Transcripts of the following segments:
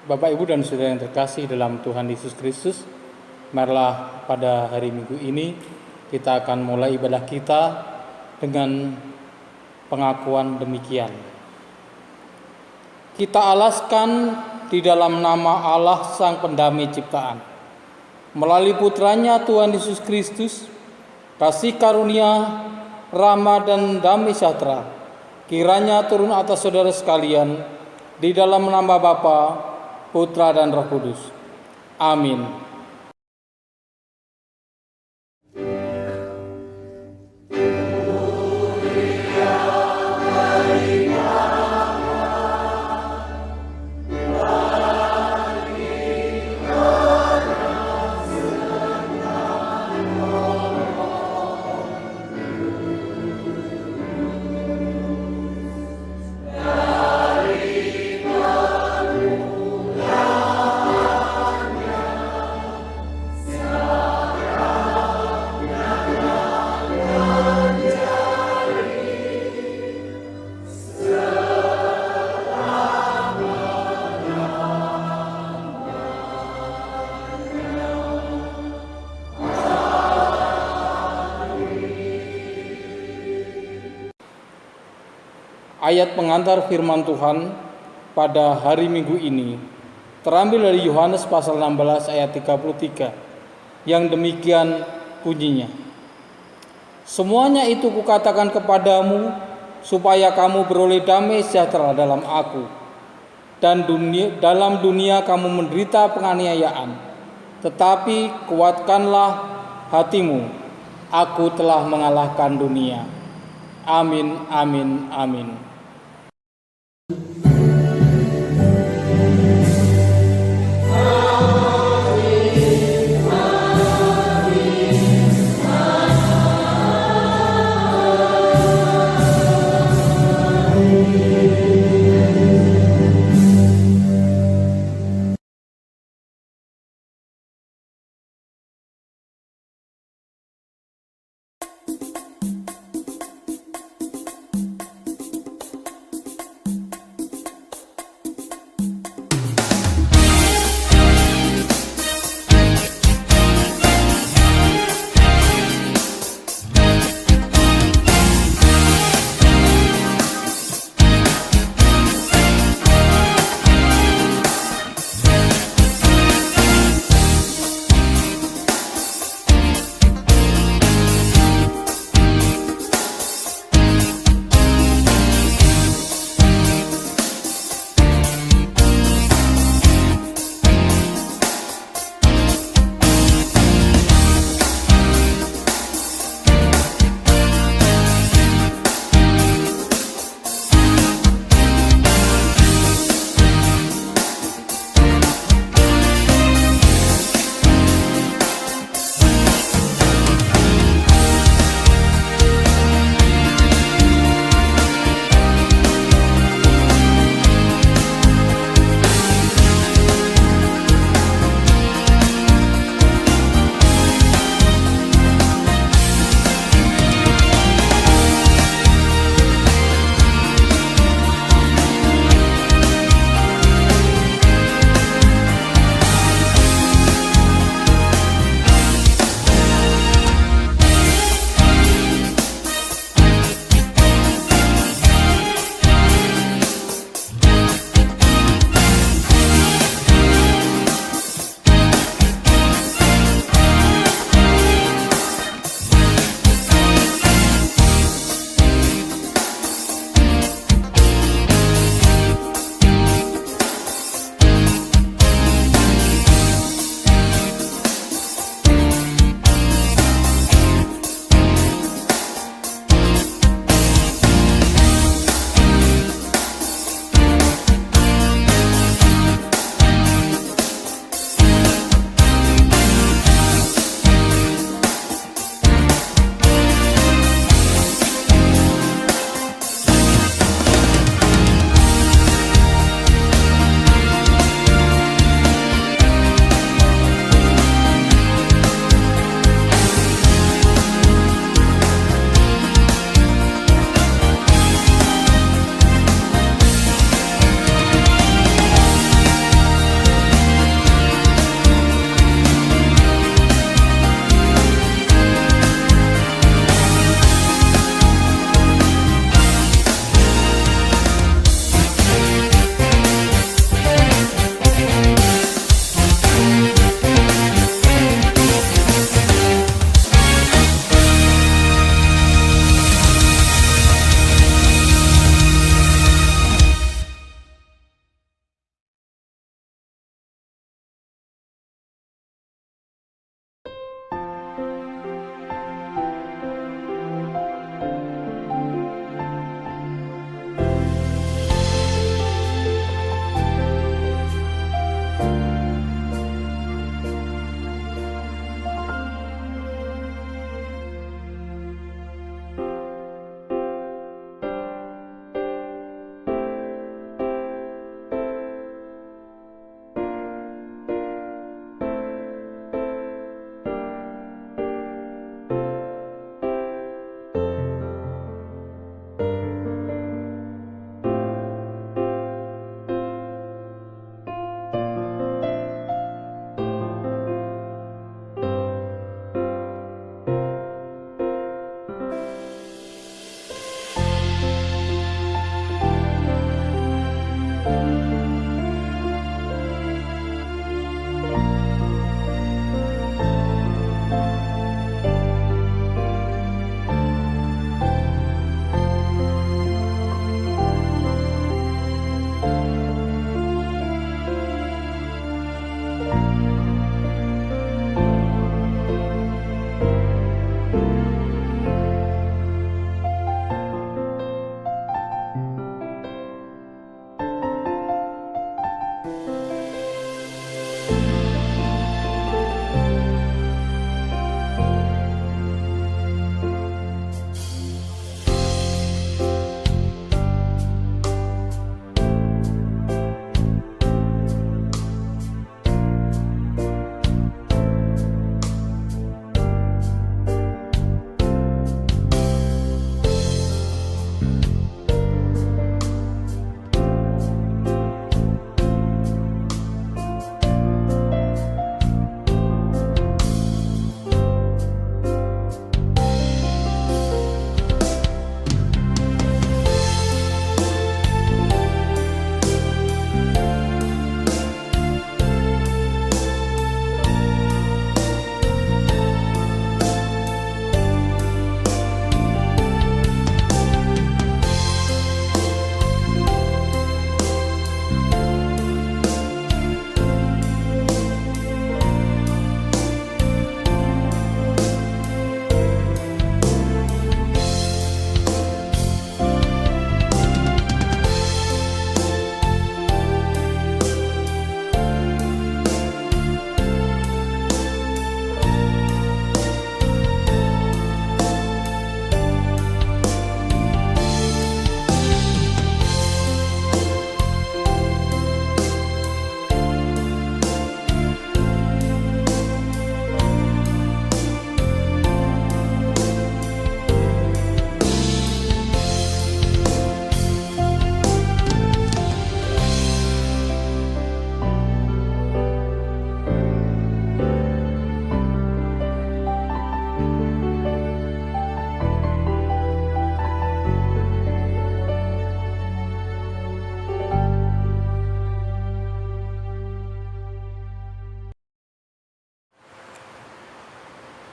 Bapak, Ibu, dan Saudara yang terkasih dalam Tuhan Yesus Kristus, marilah pada hari Minggu ini kita akan mulai ibadah kita dengan pengakuan demikian. Kita alaskan di dalam nama Allah Sang Pendamai Ciptaan. Melalui putranya Tuhan Yesus Kristus, kasih karunia, rahmat dan damai sejahtera kiranya turun atas saudara sekalian di dalam nama Bapa, Putra dan Roh Kudus. Amin. Ayat pengantar firman Tuhan pada hari Minggu ini terambil dari Yohanes pasal 16 ayat 33 yang demikian bunyinya. Semuanya itu kukatakan kepadamu supaya kamu beroleh damai sejahtera dalam aku. Dan dalam dunia kamu menderita penganiayaan, tetapi kuatkanlah hatimu, aku telah mengalahkan dunia. Amin, amin, amin.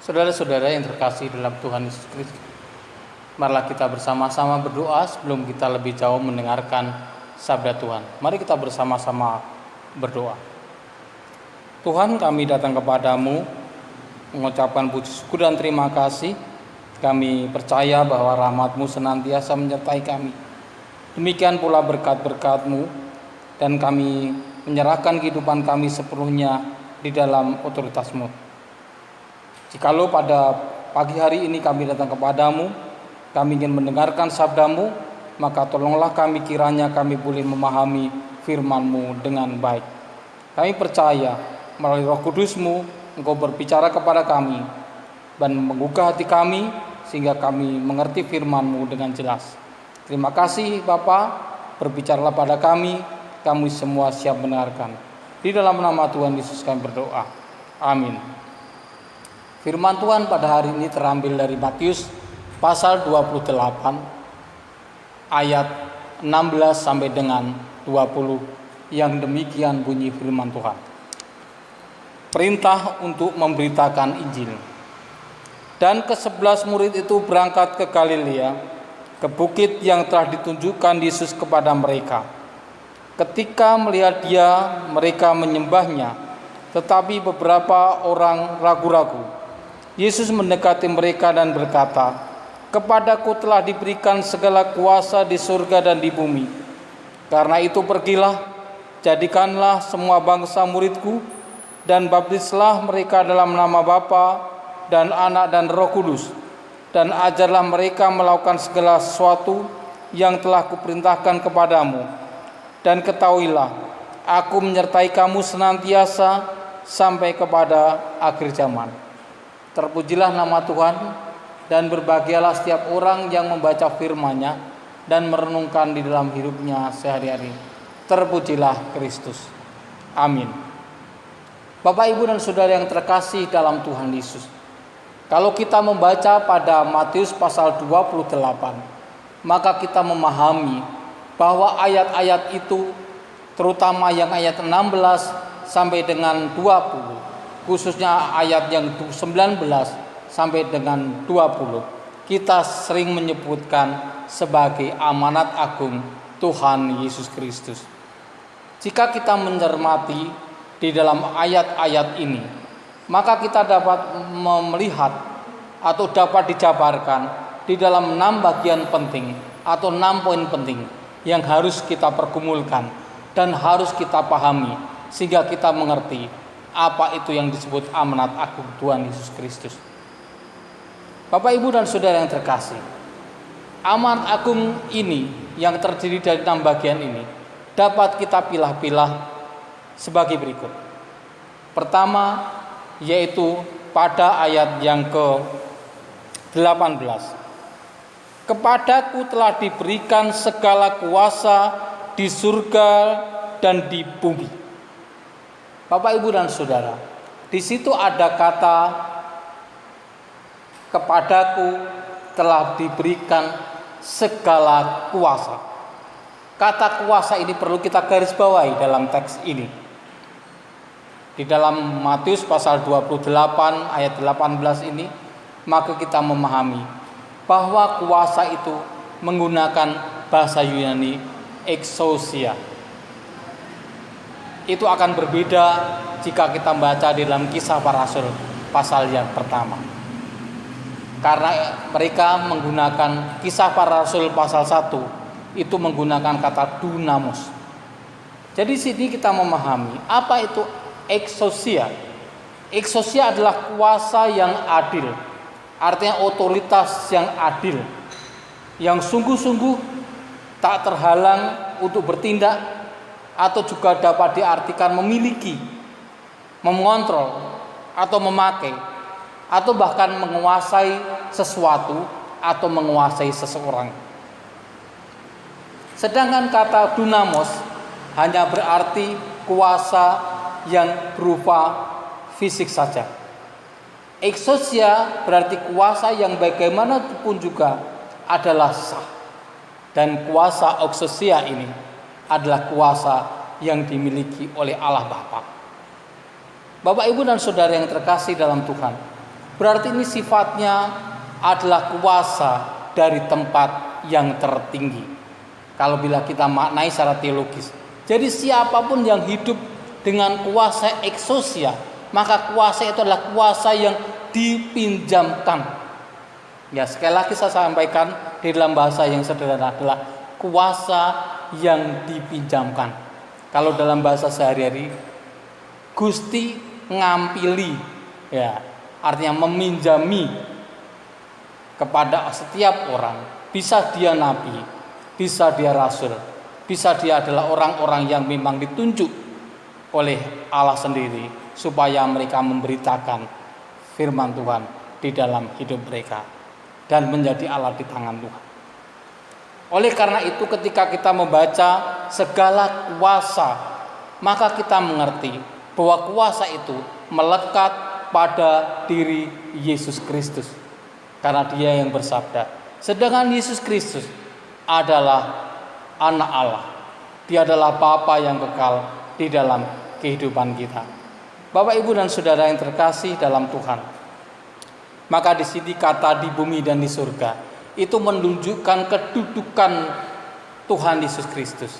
Saudara-saudara yang terkasih dalam Tuhan Yesus Kristus, marilah kita bersama-sama berdoa sebelum kita lebih jauh mendengarkan sabda Tuhan. Mari kita bersama-sama berdoa. Tuhan, kami datang kepadamu mengucapkan puji syukur dan terima kasih. Kami percaya bahwa rahmat-Mu senantiasa menyertai kami. Demikian pula berkat-berkat-Mu, dan kami menyerahkan kehidupan kami sepenuhnya di dalam otoritas-Mu. Jikalau pada pagi hari ini kami datang kepadamu, kami ingin mendengarkan sabda-Mu, maka tolonglah kami kiranya kami boleh memahami firman-Mu dengan baik. Kami percaya melalui Roh Kudus-Mu, Engkau berbicara kepada kami dan menggugah hati kami sehingga kami mengerti firman-Mu dengan jelas. Terima kasih Bapa, berbicaralah pada kami semua siap mendengarkan. Di dalam nama Tuhan Yesus kami berdoa. Amin. Firman Tuhan pada hari ini terambil dari Matius pasal 28 ayat 16 sampai dengan 20, yang demikian bunyi firman Tuhan. Perintah untuk memberitakan Injil. Dan ke-11 murid itu berangkat ke Galilea, ke bukit yang telah ditunjukkan Yesus kepada mereka. Ketika melihat Dia, mereka menyembahnya, tetapi beberapa orang ragu-ragu. Yesus mendekati mereka dan berkata, "Kepadaku telah diberikan segala kuasa di surga dan di bumi. Karena itu pergilah, jadikanlah semua bangsa muridku, dan baptislah mereka dalam nama Bapa dan Anak dan Roh Kudus, dan ajarlah mereka melakukan segala sesuatu yang telah kuperintahkan kepadamu. Dan ketahuilah, aku menyertai kamu senantiasa sampai kepada akhir zaman." Terpujilah nama Tuhan, dan berbahagialah setiap orang yang membaca firman-Nya dan merenungkan di dalam hidupnya sehari-hari. Terpujilah Kristus. Amin. Bapak, Ibu, dan Saudara yang terkasih dalam Tuhan Yesus, kalau kita membaca pada Matius pasal 28, maka kita memahami bahwa ayat-ayat itu, terutama yang ayat 16 sampai dengan 20, khususnya ayat yang 19 sampai dengan 20, kita sering menyebutkan sebagai amanat agung Tuhan Yesus Kristus. Jika kita mencermati di dalam ayat-ayat ini, maka kita dapat melihat atau dapat dijabarkan di dalam 6 bagian penting atau 6 poin penting yang harus kita pergumulkan dan harus kita pahami sehingga kita mengerti apa itu yang disebut amanat agung Tuhan Yesus Kristus. Bapak, Ibu, dan Saudara yang terkasih, amanat agung ini yang terdiri dari 6 bagian ini dapat kita pilah-pilah sebagai berikut. Pertama, yaitu pada ayat yang ke-18. Kepadaku telah diberikan segala kuasa di surga dan di bumi. Bapak, Ibu, dan Saudara, di situ ada kata kepadaku telah diberikan segala kuasa. Kata kuasa ini perlu kita garis bawahi dalam teks ini. Di dalam Matius pasal 28 ayat 18 ini, maka kita memahami bahwa kuasa itu menggunakan bahasa Yunani exousia. Itu akan berbeda jika kita membaca di dalam Kisah Para Rasul pasal yang pertama. Karena mereka menggunakan Kisah Para Rasul pasal 1 itu menggunakan kata dunamos. Jadi sini kita memahami apa itu exousia. Exousia adalah kuasa yang adil. Artinya otoritas yang adil, yang sungguh-sungguh tak terhalang untuk bertindak, atau juga dapat diartikan memiliki, mengontrol, atau memakai, atau bahkan menguasai sesuatu atau menguasai seseorang. Sedangkan kata dunamos hanya berarti kuasa yang berupa fisik saja. Exousia berarti kuasa yang bagaimanapun juga adalah sah. Dan kuasa exousia ini adalah kuasa yang dimiliki oleh Allah Bapa. Bapak, Ibu, dan Saudara yang terkasih dalam Tuhan, Berarti ini sifatnya adalah kuasa dari tempat yang tertinggi. Kalau bila kita maknai secara teologis. Jadi siapapun yang hidup dengan kuasa eksosia, maka kuasa itu adalah kuasa yang dipinjamkan. Ya, sekali lagi saya sampaikan di dalam bahasa yang sederhana adalah kuasa yang dipinjamkan. Kalau dalam bahasa sehari-hari, Gusti ngampili, ya, artinya meminjami kepada setiap orang. Bisa dia nabi, bisa dia rasul, bisa dia adalah orang-orang yang memang ditunjuk oleh Allah sendiri supaya mereka memberitakan firman Tuhan di dalam hidup mereka dan menjadi alat di tangan Tuhan. Oleh karena itu ketika kita membaca segala kuasa, maka kita mengerti bahwa kuasa itu melekat pada diri Yesus Kristus. Karena dia yang bersabda, sedangkan Yesus Kristus adalah anak Allah. Dia adalah Bapa yang kekal di dalam kehidupan kita. Bapak, Ibu dan Saudara yang terkasih dalam Tuhan. Maka di sini kata di bumi dan di surga itu menunjukkan kedudukan Tuhan Yesus Kristus.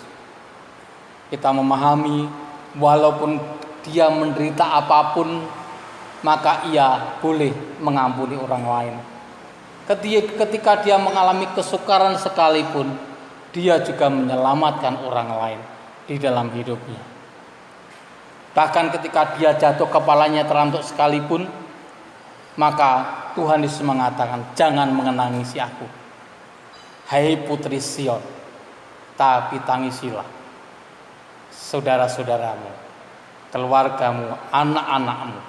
Kita memahami walaupun dia menderita apapun, maka ia boleh mengampuni orang lain. Ketika dia mengalami kesukaran sekalipun, dia juga menyelamatkan orang lain di dalam hidupnya. Bahkan ketika dia jatuh kepalanya terantuk sekalipun, maka Tuhan Yesus mengatakan, jangan menangisi aku, hai putri Sion, tapi tangisilah saudara-saudaramu, keluargamu, anak-anakmu.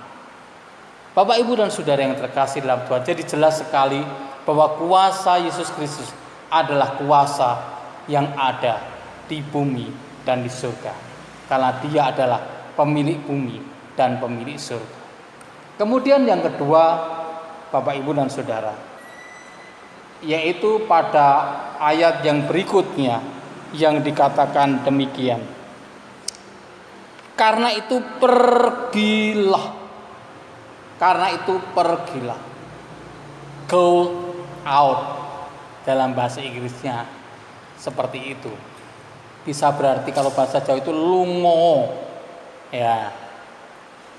Bapak, Ibu dan Saudara yang terkasih dalam Tuhan, jadi jelas sekali bahwa kuasa Yesus Kristus adalah kuasa yang ada di bumi dan di surga. Karena dia adalah pemilik bumi dan pemilik surga. Kemudian yang kedua, Bapak, Ibu dan Saudara, yaitu pada ayat yang berikutnya yang dikatakan demikian. Karena itu pergilah. Karena itu pergilah. Go out. Dalam bahasa Inggrisnya seperti itu. Bisa berarti kalau bahasa Jawa itu lungo. Ya.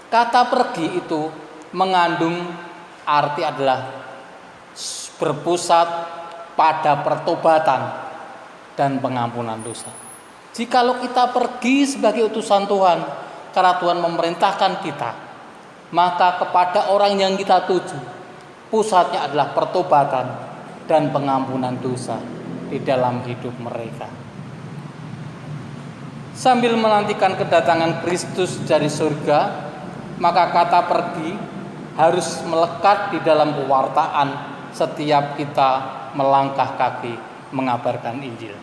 Kata pergi itu mengandung arti adalah berpusat pada pertobatan dan pengampunan dosa. Jikalau kita pergi sebagai utusan Tuhan, karena Tuhan memerintahkan kita, maka kepada orang yang kita tuju, pusatnya adalah pertobatan dan pengampunan dosa di dalam hidup mereka. Sambil menantikan kedatangan Kristus dari surga, maka kata pergi harus melekat di dalam pewartaan setiap kita melangkah kaki mengabarkan Injil.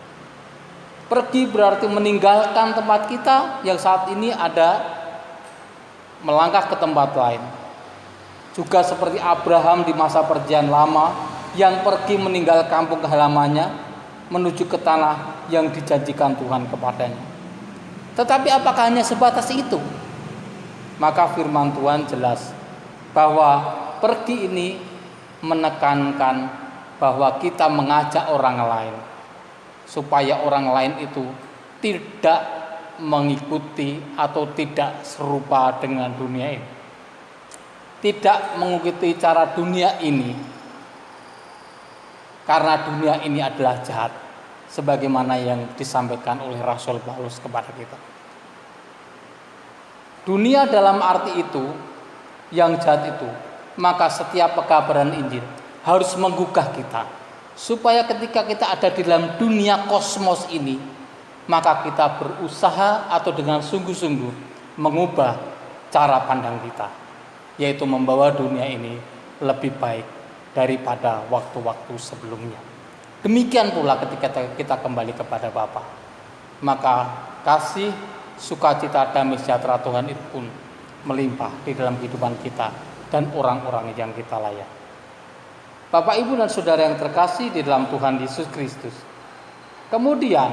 Pergi berarti meninggalkan tempat kita yang saat ini ada, melangkah ke tempat lain. Juga seperti Abraham di masa perjanjian lama yang pergi meninggal kampung halamannya menuju ke tanah yang dijanjikan Tuhan kepadanya. Tetapi apakah hanya sebatas itu? Maka firman Tuhan jelas bahwa pergi ini menekankan bahwa kita mengajak orang lain supaya orang lain itu tidak mengikuti atau tidak serupa dengan dunia ini. Tidak mengikuti cara dunia ini, karena dunia ini adalah jahat, sebagaimana yang disampaikan oleh Rasul Paulus kepada kita. Dunia dalam arti itu, yang jahat itu, maka setiap pekabaran Injil harus menggugah kita, supaya ketika kita ada di dalam dunia kosmos ini, maka kita berusaha atau dengan sungguh-sungguh mengubah cara pandang kita, yaitu membawa dunia ini lebih baik daripada waktu-waktu sebelumnya. Demikian pula ketika kita kembali kepada Bapa, maka kasih, sukacita, damai sejahtera Tuhan itu pun melimpah di dalam kehidupan kita dan orang-orang yang kita layani. Bapak, Ibu dan Saudara yang terkasih di dalam Tuhan Yesus Kristus. Kemudian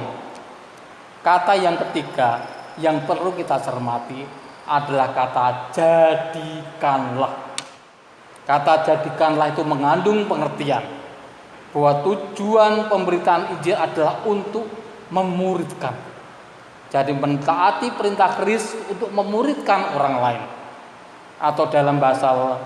kata yang ketiga yang perlu kita cermati adalah kata jadikanlah. Kata jadikanlah itu mengandung pengertian bahwa tujuan pemberitaan Injil adalah untuk memuridkan. Jadi mentaati perintah Kristus untuk memuridkan orang lain. Atau dalam bahasa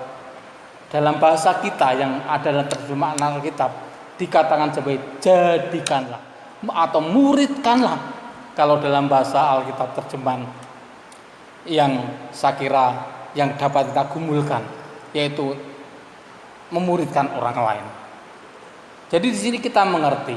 kita yang ada dalam terjemahan Alkitab dikatakan sebagai jadikanlah atau muridkanlah. Kalau dalam bahasa Alkitab terjemahan yang saya kira yang dapat kita gumulkan, yaitu memuridkan orang lain. Jadi di sini kita mengerti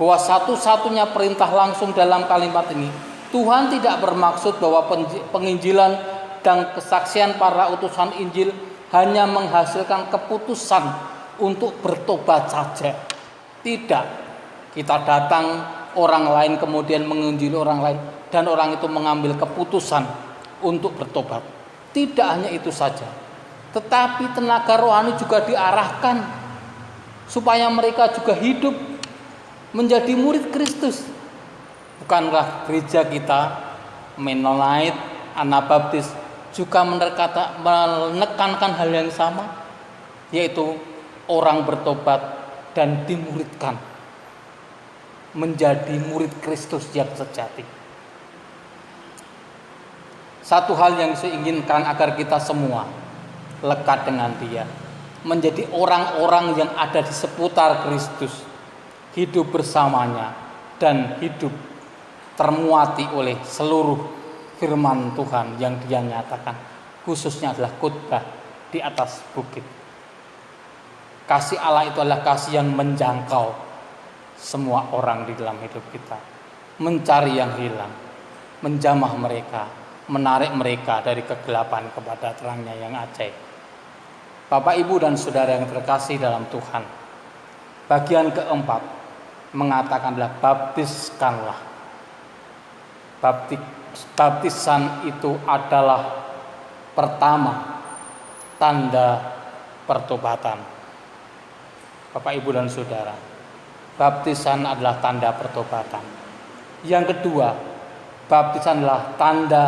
bahwa satu-satunya perintah langsung dalam kalimat ini, Tuhan tidak bermaksud bahwa penginjilan dan kesaksian para utusan Injil hanya menghasilkan keputusan untuk bertobat saja. Tidak. Kita datang orang lain kemudian menginjili orang lain dan orang itu mengambil keputusan untuk bertobat. Tidak hanya itu saja, tetapi tenaga rohani juga diarahkan supaya mereka juga hidup menjadi murid Kristus. Bukankah gereja kita Mennonite, Anabaptis juga menekankan hal yang sama, yaitu orang bertobat dan dimuridkan menjadi murid Kristus yang sejati. Satu hal yang saya inginkan agar kita semua lekat dengan Dia, menjadi orang-orang yang ada di seputar Kristus, hidup bersamanya dan hidup termuati oleh seluruh firman Tuhan yang Dia nyatakan, khususnya adalah khotbah di atas bukit. Kasih Allah itu adalah kasih yang menjangkau semua orang di dalam hidup kita, mencari yang hilang, menjamah mereka, menarik mereka dari kegelapan kepada terangnya yang ajaib. Bapak, Ibu, dan saudara yang terkasih dalam Tuhan, bagian keempat mengatakanlah baptiskanlah. Baptisan itu adalah pertama tanda pertobatan. Bapak, Ibu, dan saudara, baptisan adalah tanda pertobatan. Yang kedua, baptisan adalah tanda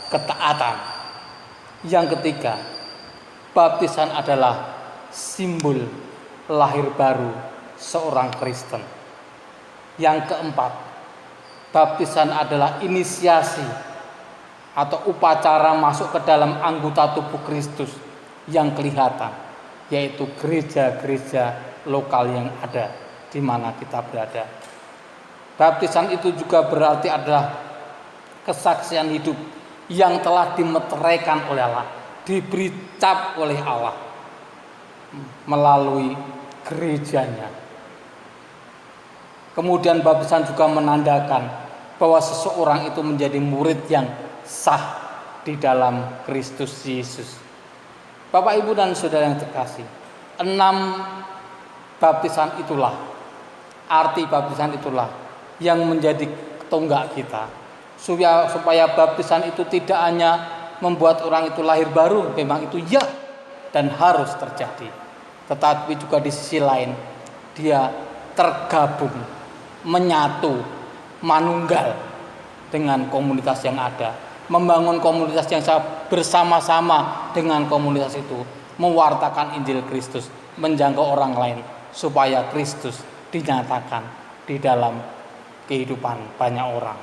ketaatan. Yang ketiga, baptisan adalah simbol lahir baru seorang Kristen. Yang keempat, baptisan adalah inisiasi atau upacara masuk ke dalam anggota tubuh Kristus yang kelihatan, yaitu gereja-gereja lokal yang ada di mana kita berada. Baptisan itu juga berarti adalah kesaksian hidup yang telah dimeteraikan oleh Allah, diberi cap oleh Allah melalui gerejanya. Kemudian baptisan juga menandakan bahwa seseorang itu menjadi murid yang sah di dalam Kristus Yesus. Bapak, Ibu, dan saudara yang terkasih, 6 baptisan itulah, arti baptisan itulah yang menjadi tonggak kita, supaya baptisan itu tidak hanya membuat orang itu lahir baru, memang itu ya dan harus terjadi, tetapi juga di sisi lain dia tergabung, menyatu, manunggal dengan komunitas yang ada, membangun komunitas yang bersama-sama dengan komunitas itu, mewartakan Injil Kristus, menjangkau orang lain supaya Kristus dinyatakan di dalam kehidupan banyak orang.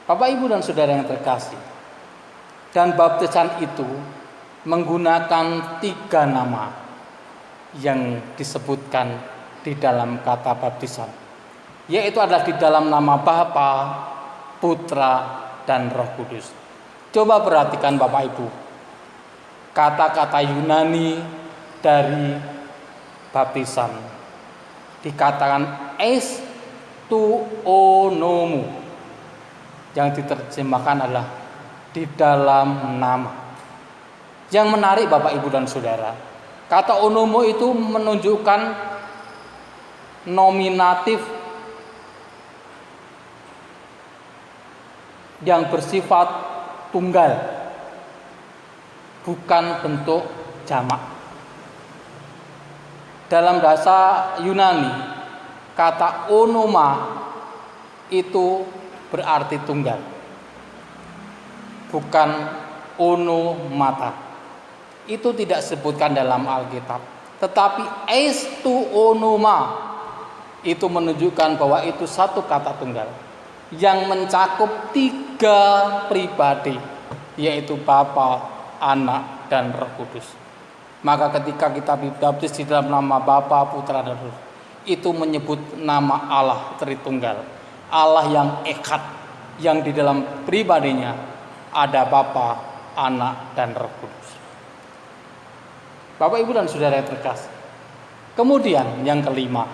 Bapak, Ibu, dan saudara yang terkasih, dan baptisan itu menggunakan 3 nama yang disebutkan di dalam kata baptisan, yaitu adalah di dalam nama Bapa, Putra, dan Roh Kudus. Coba perhatikan Bapak, Ibu, kata-kata Yunani dari baptisan dikatakan es tu onomu, yang diterjemahkan adalah di dalam nama. Yang menarik Bapak, Ibu, dan saudara, kata onomo itu menunjukkan nominatif yang bersifat tunggal, bukan bentuk jamak. Dalam bahasa Yunani, kata onoma itu berarti tunggal, bukan onomata. Itu tidak disebutkan dalam Alkitab. Tetapi estu onoma itu menunjukkan bahwa itu satu kata tunggal yang mencakup 3 pribadi, yaitu Bapa, Anak, dan Roh Kudus. Maka ketika kita dibaptis di dalam nama Bapa, Putra, dan Roh, itu menyebut nama Allah Tritunggal, Allah yang echad, yang di dalam pribadinya ada Bapa, Anak, dan Roh Kudus. Bapak, Ibu, dan Saudara yang terkasih. Kemudian yang kelima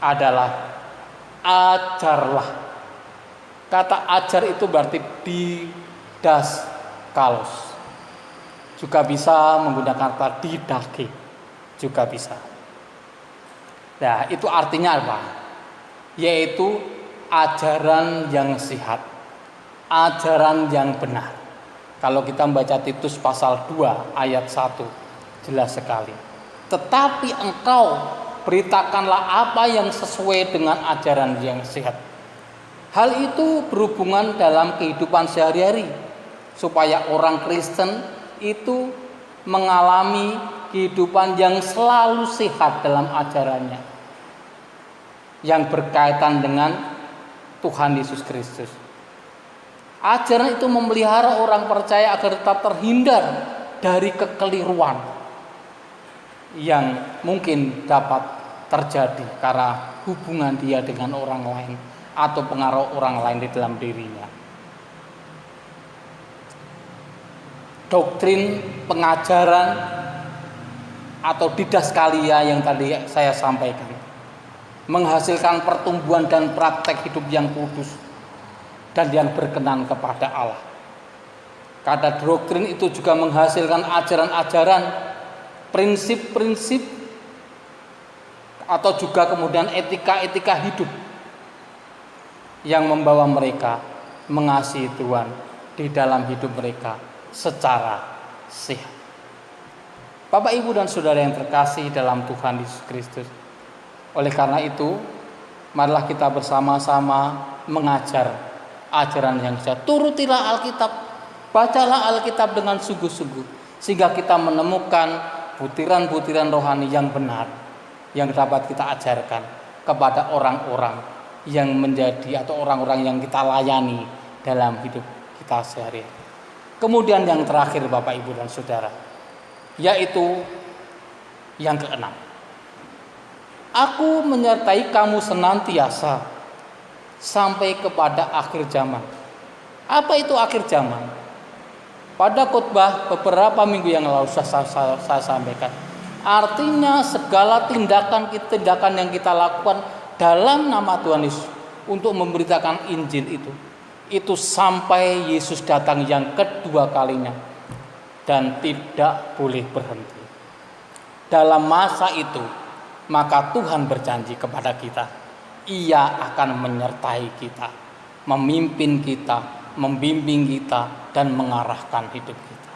adalah ajarlah. Kata ajar itu berarti didaskalos. Juga bisa menggunakan kata didake, juga bisa. Nah, itu artinya apa? Yaitu ajaran yang sehat, ajaran yang benar. Kalau kita membaca Titus pasal 2 ayat 1, jelas sekali. Tetapi engkau beritakanlah apa yang sesuai dengan ajaran yang sehat. Hal itu berhubungan dalam kehidupan sehari-hari, supaya orang Kristen itu mengalami kehidupan yang selalu sehat dalam ajarannya, yang berkaitan dengan Tuhan Yesus Kristus. Ajaran itu memelihara orang percaya agar tetap terhindar dari kekeliruan yang mungkin dapat terjadi karena hubungan dia dengan orang lain atau pengaruh orang lain di dalam dirinya. Doktrin pengajaran atau didaskalia yang tadi saya sampaikan menghasilkan pertumbuhan dan praktek hidup yang kudus dan yang berkenan kepada Allah. Kata doktrin itu juga menghasilkan ajaran-ajaran, prinsip-prinsip, atau juga kemudian etika-etika hidup yang membawa mereka mengasihi Tuhan di dalam hidup mereka secara sehat. Bapak, Ibu, dan Saudara yang terkasih dalam Tuhan Yesus Kristus. Oleh karena itu, marilah kita bersama-sama mengajar ajaran yang sehat. Turutilah Alkitab, bacalah Alkitab dengan sungguh-sungguh, sehingga kita menemukan butiran-butiran rohani yang benar yang dapat kita ajarkan kepada orang-orang yang menjadi atau orang-orang yang kita layani dalam hidup kita sehari-hari. Kemudian yang terakhir, Bapak, Ibu, dan Saudara, yaitu yang keenam. Aku menyertai kamu senantiasa sampai kepada akhir zaman. Apa itu akhir zaman? Pada khotbah beberapa minggu yang lalu saya sampaikan. Artinya segala tindakan yang kita lakukan dalam nama Tuhan Yesus untuk memberitakan Injil itu sampai Yesus datang yang kedua kalinya, dan tidak boleh berhenti. Dalam masa itu, maka Tuhan berjanji kepada kita, Ia akan menyertai kita, memimpin kita, membimbing kita, dan mengarahkan hidup kita.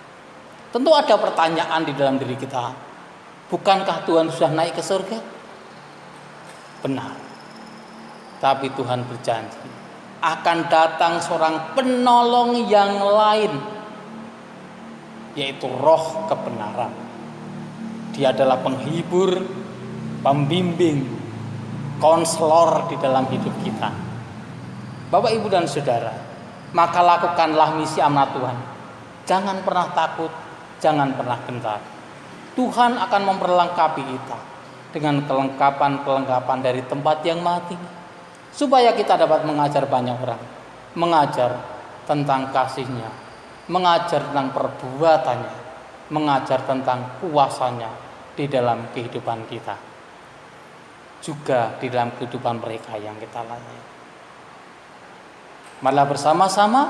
Tentu ada pertanyaan di dalam diri kita. Bukankah Tuhan sudah naik ke surga? Benar. Tapi Tuhan berjanji akan datang seorang penolong yang lain, yaitu Roh kebenaran. Dia adalah penghibur, pembimbing, konselor di dalam hidup kita. Bapak, Ibu, dan Saudara, maka lakukanlah misi amanat Tuhan. Jangan pernah takut, jangan pernah gentar. Tuhan akan memperlengkapi kita dengan kelengkapan dari tempat yang maha tinggi, supaya kita dapat mengajar banyak orang, mengajar tentang kasih-Nya, mengajar tentang perbuatannya, mengajar tentang kuasanya di dalam kehidupan kita, juga di dalam kehidupan mereka yang kita layani. Malah bersama-sama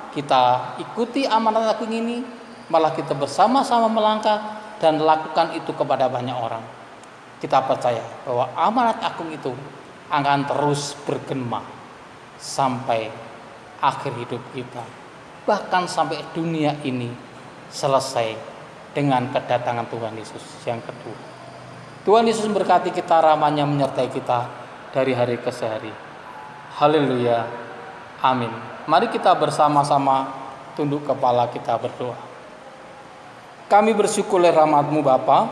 kita ikuti amanat agung ini, malah kita bersama-sama melangkah dan lakukan itu kepada banyak orang. Kita percaya bahwa amanat agung itu akan terus bergema sampai akhir hidup kita, bahkan sampai dunia ini selesai dengan kedatangan Tuhan Yesus yang kedua. Tuhan Yesus memberkati kita, rahmat-Nya menyertai kita dari hari ke hari. Haleluya. Amin. Mari kita bersama-sama tunduk kepala, kita berdoa. Kami bersyukur oleh rahmat-Mu Bapa.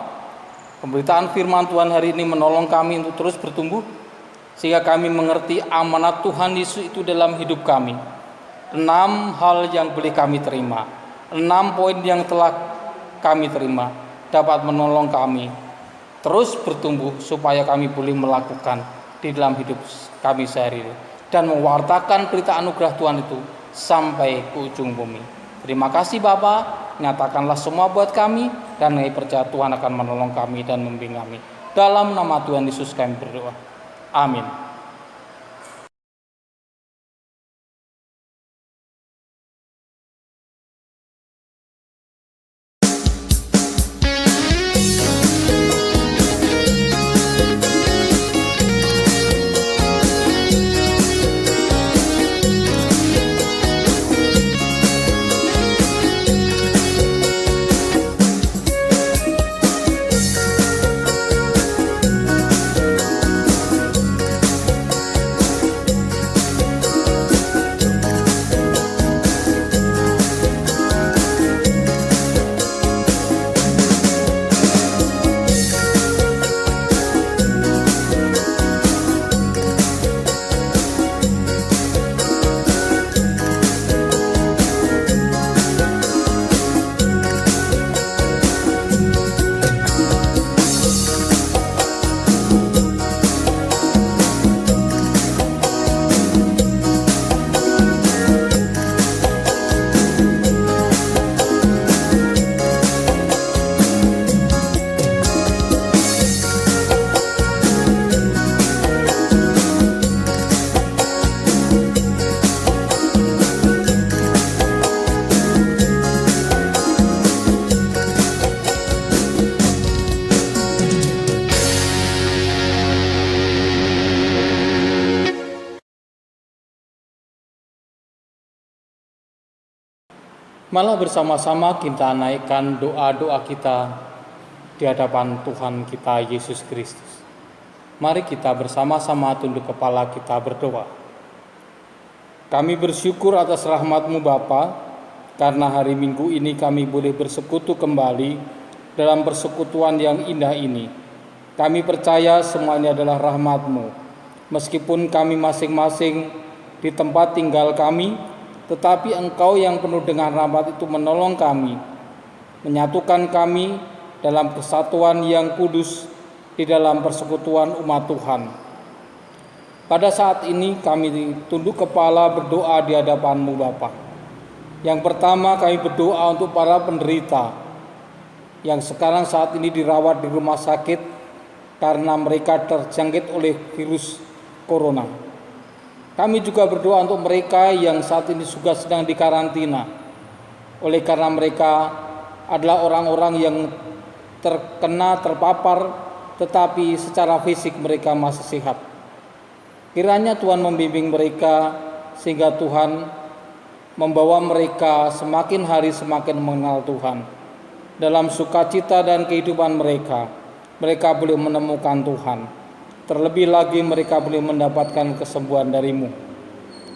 Pemberitaan firman Tuhan hari ini menolong kami untuk terus bertumbuh, sehingga kami mengerti amanat Tuhan Yesus itu dalam hidup kami. 6 hal yang boleh kami terima, 6 poin yang telah kami terima dapat menolong kami terus bertumbuh supaya kami boleh melakukan di dalam hidup kami sehari-hari dan mewartakan berita anugerah Tuhan itu sampai ke ujung bumi. Terima kasih Bapa, nyatakanlah semua buat kami dan kami percaya Tuhan akan menolong kami dan membimbing kami. Dalam nama Tuhan Yesus kami berdoa. Amin. Malah bersama-sama kita naikkan doa-doa kita di hadapan Tuhan kita Yesus Kristus. Mari kita bersama-sama tunduk kepala kita berdoa. Kami bersyukur atas rahmat-Mu Bapa, karena hari Minggu ini kami boleh bersekutu kembali dalam persekutuan yang indah ini. Kami percaya semuanya adalah rahmat-Mu. Meskipun kami masing-masing di tempat tinggal kami, tetapi Engkau yang penuh dengan rahmat itu menolong kami, menyatukan kami dalam kesatuan yang kudus di dalam persekutuan umat Tuhan. Pada saat ini kami tunduk kepala berdoa di hadapan-Mu Bapa. Yang pertama, kami berdoa untuk para penderita yang sekarang saat ini dirawat di rumah sakit karena mereka terjangkit oleh virus corona. Kami juga berdoa untuk mereka yang saat ini juga sedang dikarantina, oleh karena mereka adalah orang-orang yang terpapar, tetapi secara fisik mereka masih sehat. Kiranya Tuhan membimbing mereka, sehingga Tuhan membawa mereka semakin hari semakin mengenal Tuhan. Dalam sukacita dan kehidupan mereka, mereka boleh menemukan Tuhan. Terlebih lagi mereka boleh mendapatkan kesembuhan dari-Mu.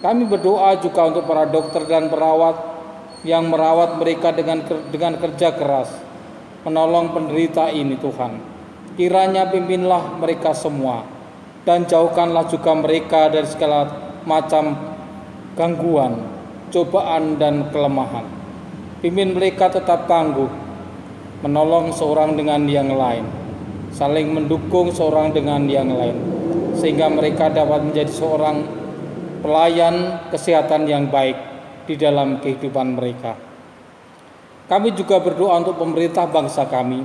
Kami berdoa juga untuk para dokter dan perawat yang merawat mereka dengan kerja keras, menolong penderita ini Tuhan. Kiranya pimpinlah mereka semua, dan jauhkanlah juga mereka dari segala macam gangguan, cobaan dan kelemahan. Pimpin mereka tetap tangguh, menolong seorang dengan yang lain, saling mendukung seorang dengan yang lain, sehingga mereka dapat menjadi seorang pelayan kesehatan yang baik di dalam kehidupan mereka. Kami juga berdoa untuk pemerintah bangsa kami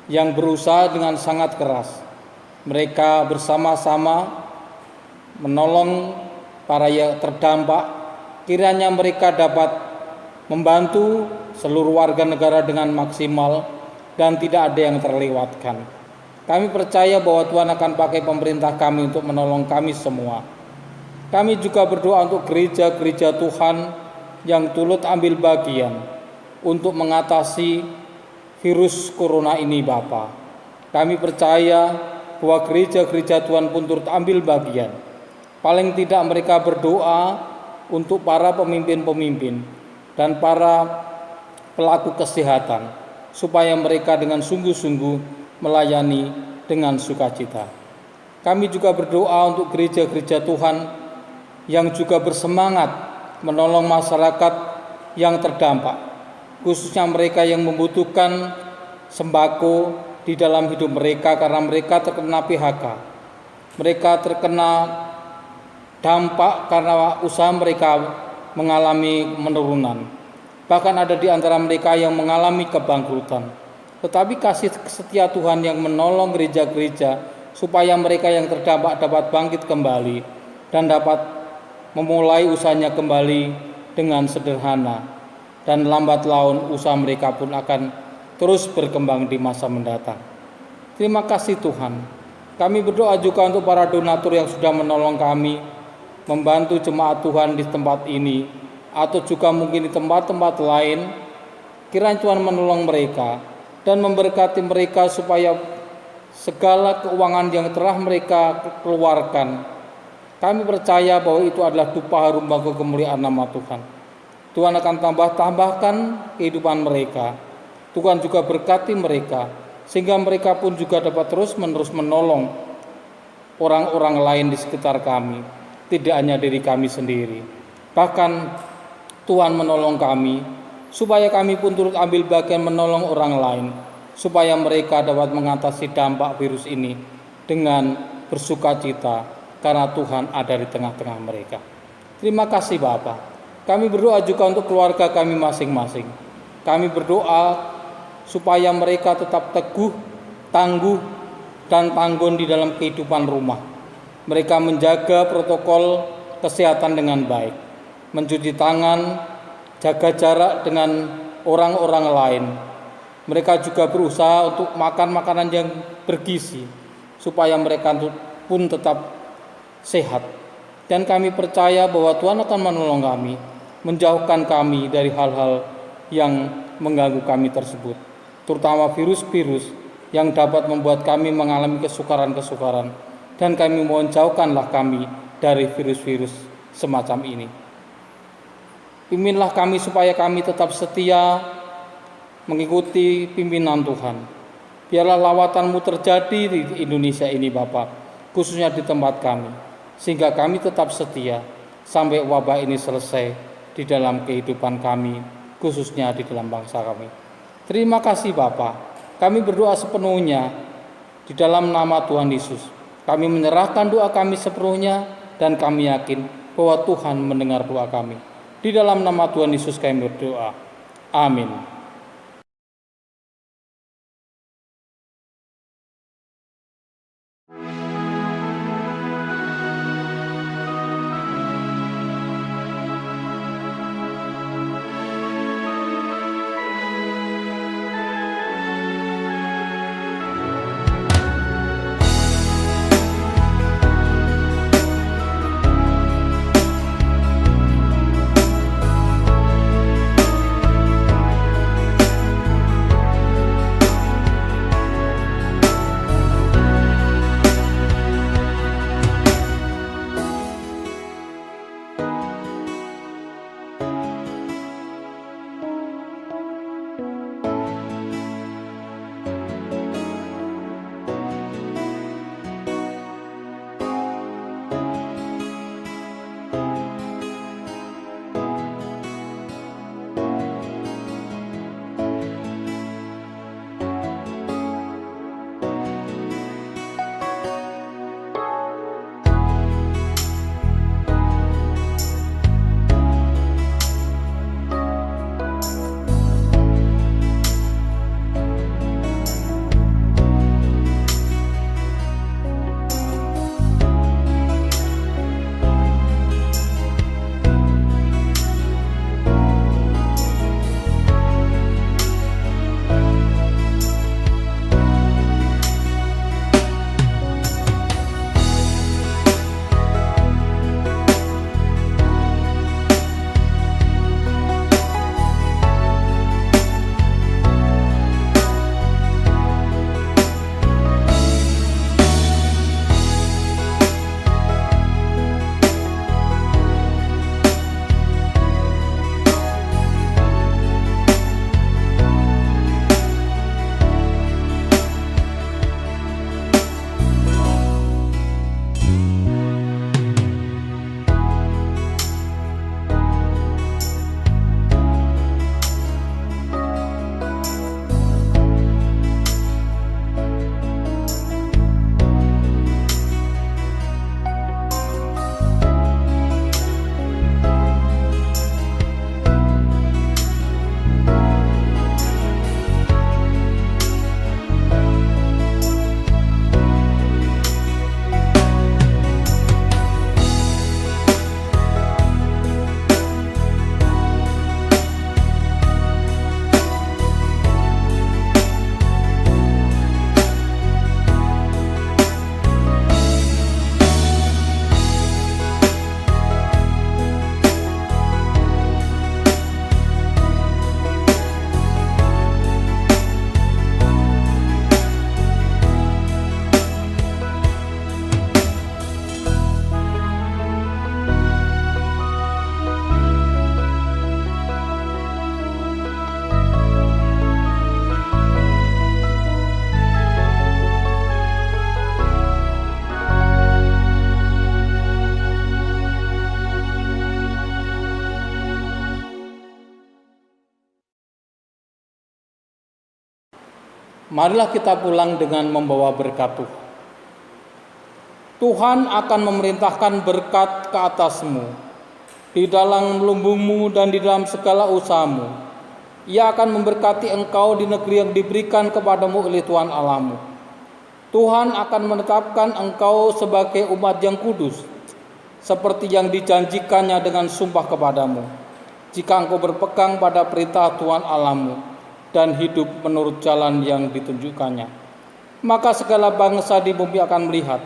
yang berusaha dengan sangat keras. Mereka bersama-sama menolong para yang terdampak. Kiranya mereka dapat membantu seluruh warga negara dengan maksimal dan tidak ada yang terlewatkan. Kami percaya bahwa Tuhan akan pakai pemerintah kami untuk menolong kami semua. Kami juga berdoa untuk gereja-gereja Tuhan yang turut ambil bagian untuk mengatasi virus corona ini Bapa. Kami percaya bahwa gereja-gereja Tuhan pun turut ambil bagian. Paling tidak mereka berdoa untuk para pemimpin-pemimpin dan para pelaku kesehatan, supaya mereka dengan sungguh-sungguh melayani dengan sukacita. Kami juga berdoa untuk gereja-gereja Tuhan yang juga bersemangat menolong masyarakat yang terdampak, khususnya mereka yang membutuhkan sembako di dalam hidup mereka karena mereka terkena PHK. Mereka terkena dampak karena usaha mereka mengalami penurunan. Bahkan ada di antara mereka yang mengalami kebangkrutan. Tetapi kasih setia Tuhan yang menolong gereja-gereja supaya mereka yang terdampak dapat bangkit kembali dan dapat memulai usahanya kembali dengan sederhana. Dan lambat laun usaha mereka pun akan terus berkembang di masa mendatang. Terima kasih Tuhan. Kami berdoa juga untuk para donatur yang sudah menolong kami, membantu jemaat Tuhan di tempat ini, atau juga mungkin di tempat-tempat lain. Kiranya Tuhan menolong mereka dan memberkati mereka supaya segala keuangan yang telah mereka keluarkan, kami percaya bahwa itu adalah dupa harum bagi kemuliaan nama Tuhan. Tuhan akan tambahkan kehidupan mereka. Tuhan juga berkati mereka, sehingga mereka pun juga dapat terus-menerus menolong orang-orang lain di sekitar kami, tidak hanya diri kami sendiri. Bahkan Tuhan menolong kami, supaya kami pun turut ambil bagian menolong orang lain, supaya mereka dapat mengatasi dampak virus ini dengan bersukacita, karena Tuhan ada di tengah-tengah mereka. Terima kasih Bapa. Kami berdoa juga untuk keluarga kami masing-masing. Kami berdoa supaya mereka tetap teguh, tangguh, dan tanggun di dalam kehidupan rumah. Mereka menjaga protokol kesehatan dengan baik, mencuci tangan, jaga jarak dengan orang-orang lain. Mereka juga berusaha untuk makan makanan yang bergizi, supaya mereka pun tetap sehat. Dan kami percaya bahwa Tuhan akan menolong kami, menjauhkan kami dari hal-hal yang mengganggu kami tersebut, terutama virus-virus yang dapat membuat kami mengalami kesukaran-kesukaran. Dan kami mohon jauhkanlah kami dari virus-virus semacam ini. Pimpinlah kami supaya kami tetap setia mengikuti pimpinan Tuhan. Biarlah lawatan-Mu terjadi di Indonesia ini Bapa, khususnya di tempat kami, sehingga kami tetap setia sampai wabah ini selesai di dalam kehidupan kami, khususnya di dalam bangsa kami. Terima kasih Bapa. Kami berdoa sepenuhnya di dalam nama Tuhan Yesus. Kami menyerahkan doa kami sepenuhnya dan kami yakin bahwa Tuhan mendengar doa kami. Di dalam nama Tuhan Yesus kami berdoa. Amin. Marilah kita pulang dengan membawa berkat Tuhan. Tuhan akan memerintahkan berkat ke atasmu, di dalam lumbungmu dan di dalam segala usahamu. Ia akan memberkati engkau di negeri yang diberikan kepadamu oleh Tuhan Allahmu. Tuhan akan menetapkan engkau sebagai umat yang kudus, seperti yang dijanjikannya dengan sumpah kepadamu, jika engkau berpegang pada perintah Tuhan Allahmu dan hidup menurut jalan yang ditunjukkannya. Maka segala bangsa di bumi akan melihat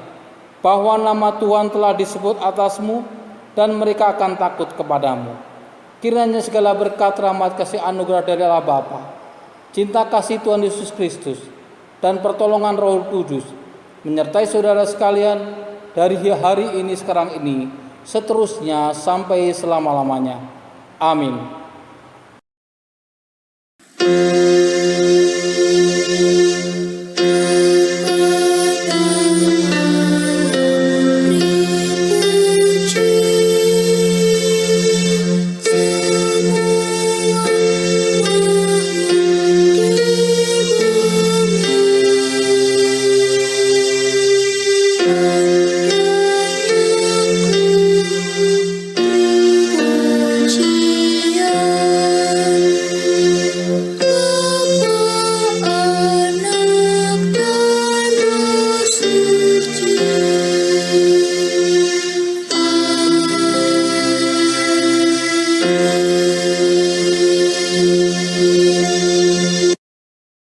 bahwa nama Tuhan telah disebut atasmu, dan mereka akan takut kepadamu. Kiranya segala berkat, rahmat, kasih, anugerah dari Allah Bapa, cinta kasih Tuhan Yesus Kristus, dan pertolongan Roh Kudus menyertai saudara sekalian dari hari ini, sekarang ini, seterusnya sampai selama-lamanya. Amin.